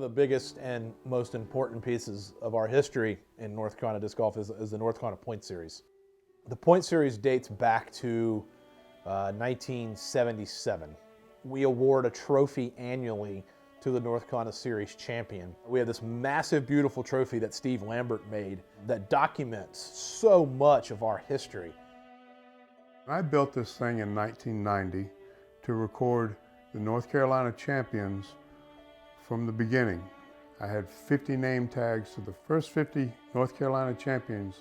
of the biggest and most important pieces of our history in North Carolina disc golf is the North Carolina Point Series. The Point Series dates back to 1977. We award a trophy annually to the North Carolina Series champion. We have this massive, beautiful trophy that Steve Lambert made that documents so much of our history. I built this thing in 1990 to record the North Carolina champions from the beginning. I had 50 name tags, so the first 50 North Carolina champions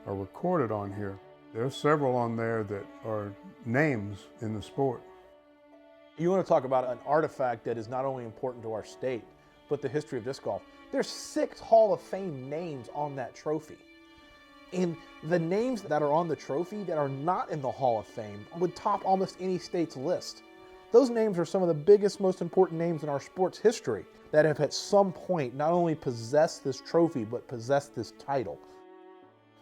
are recorded on here. There are several on there that are names in the sport. You want to talk about an artifact that is not only important to our state, but the history of disc golf. There's 6 Hall of Fame names on that trophy. And the names that are on the trophy that are not in the Hall of Fame would top almost any state's list. Those names are some of the biggest, most important names in our sports history that have at some point not only possessed this trophy, but possessed this title.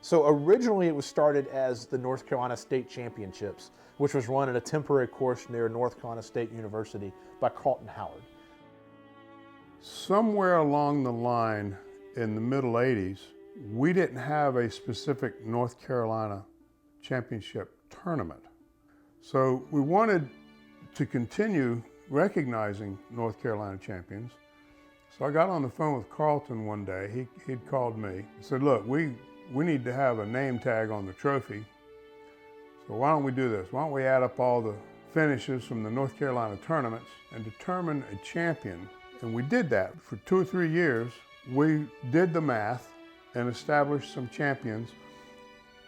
So originally it was started as the North Carolina State Championships, which was run at a temporary course near North Carolina State University by Carlton Howard. Somewhere along the line in the middle 80s, we didn't have a specific North Carolina championship tournament. So we wanted to continue recognizing North Carolina champions. So I got on the phone with Carlton one day. He'd called me. He said, look, we need to have a name tag on the trophy. So why don't we do this? Why don't we add up all the finishes from the North Carolina tournaments and determine a champion? And we did that. For 2 or 3 years, we did the math and established some champions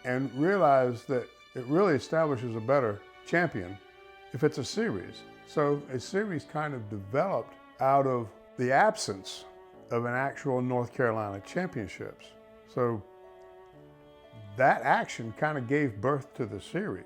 and realized that it really establishes a better champion if it's a series. So a series kind of developed out of the absence of an actual North Carolina championships. So that action kind of gave birth to the series.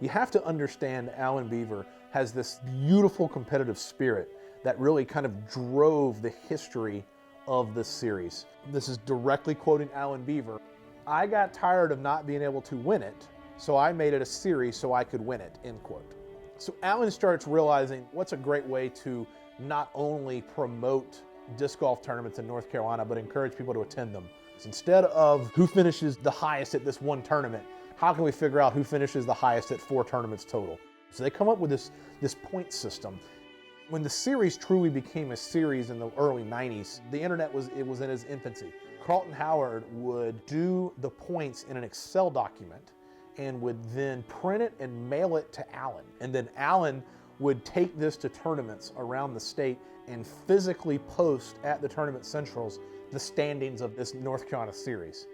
You have to understand Alan Beaver has this beautiful competitive spirit that really kind of drove the history of this series. This is directly quoting Alan Beaver. I got tired of not being able to win it, so I made it a series so I could win it, end quote. So Alan starts realizing what's a great way to not only promote disc golf tournaments in North Carolina, but encourage people to attend them. So instead of who finishes the highest at this one tournament, how can we figure out who finishes the highest at 4 tournaments total? So they come up with this point system. When the series truly became a series in the early 90s, the internet was in its infancy. Carlton Howard would do the points in an Excel document and would then print it and mail it to Alan. And then Alan would take this to tournaments around the state and physically post at the tournament centrals the standings of this North Carolina series.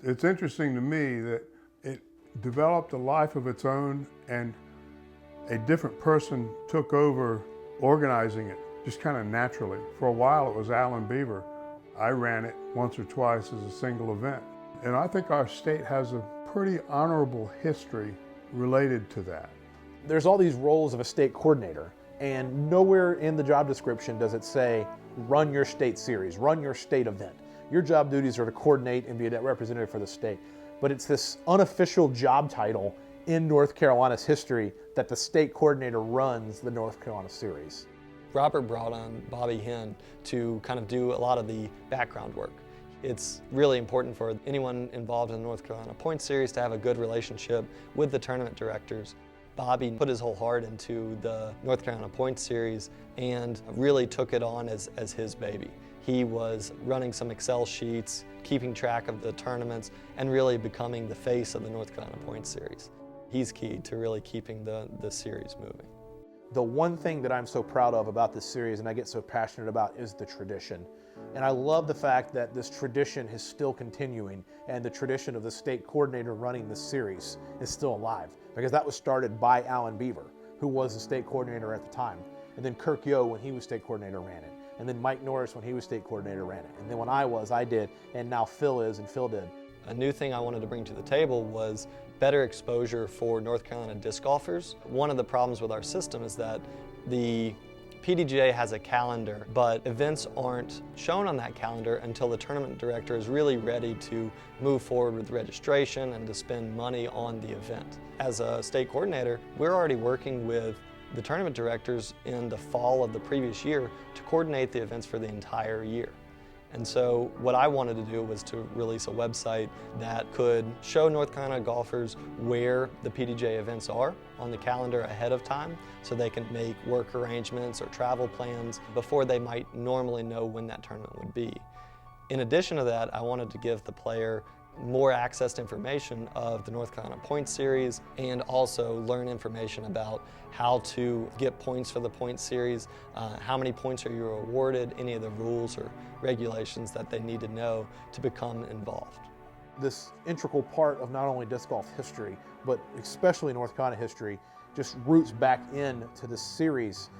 It's interesting to me that it developed a life of its own and a different person took over organizing it just kind of naturally. For a while it was Alan Beaver. I ran it once or twice as a single event. And I think our state has a pretty honorable history related to that. There's all these roles of a state coordinator, and nowhere in the job description does it say, run your state series, run your state event. Your job duties are to coordinate and be a representative for the state. But it's this unofficial job title in North Carolina's history that the state coordinator runs the North Carolina series. Robert brought on Bobby Hinn to kind of do a lot of the background work. It's really important for anyone involved in the North Carolina Point Series to have a good relationship with the tournament directors. Bobby put his whole heart into the North Carolina Point Series and really took it on as his baby. He was running some Excel sheets, keeping track of the tournaments, and really becoming the face of the North Carolina Point Series. He's key to really keeping the series moving. The one thing that I'm so proud of about this series and I get so passionate about is the tradition. And I love the fact that this tradition is still continuing and the tradition of the state coordinator running this series is still alive, because that was started by Alan Beaver, who was the state coordinator at the time. And then Kirk Yo, when he was state coordinator, ran it. And then Mike Norris, when he was state coordinator, ran it. And then when I did, and now Phil is, and Phil did. A new thing I wanted to bring to the table was better exposure for North Carolina disc golfers. One of the problems with our system is that the PDGA has a calendar, but events aren't shown on that calendar until the tournament director is really ready to move forward with registration and to spend money on the event. As a state coordinator, we're already working with the tournament directors in the fall of the previous year to coordinate the events for the entire year. And so what I wanted to do was to release a website that could show North Carolina golfers where the PDJ events are on the calendar ahead of time, so they can make work arrangements or travel plans before they might normally know when that tournament would be. In addition to that, I wanted to give the player more access to information of the North Carolina Points Series, and also learn information about how to get points for the Points Series, how many points are you awarded, any of the rules or regulations that they need to know to become involved. This integral part of not only disc golf history, but especially North Carolina history, just roots back into this series.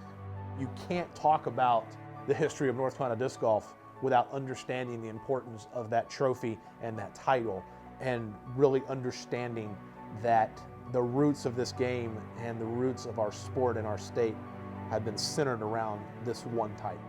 You can't talk about the history of North Carolina disc golf without understanding the importance of that trophy and that title, and really understanding that the roots of this game and the roots of our sport and our state have been centered around this one title.